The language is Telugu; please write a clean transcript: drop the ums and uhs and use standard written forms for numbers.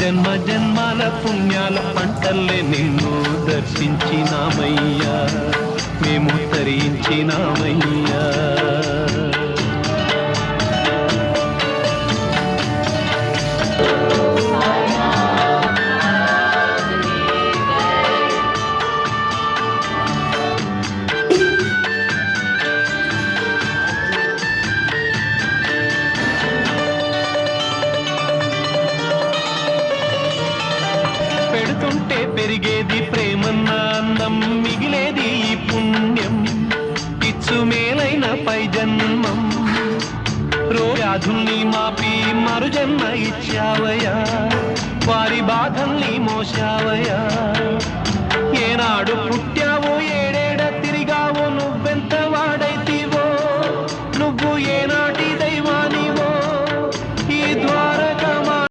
జన్మ జన్మాల పుణ్యాల పంటల్లే నిన్ను దర్శించినామయ్యా, మేము తరించినామయ్యా. పెడుతుంటే పెరిగేది ప్రేమన్న అన్నం, మిగిలేది ఈ పుణ్యం ఇచ్చు మేలైన పై జన్మం. వ్యాధుల్ని మాపి మరు జన్మ ఇచ్చావయ్యా, వారి బాధల్ని మోసావయ్యా. ఏనాడు పుట్టి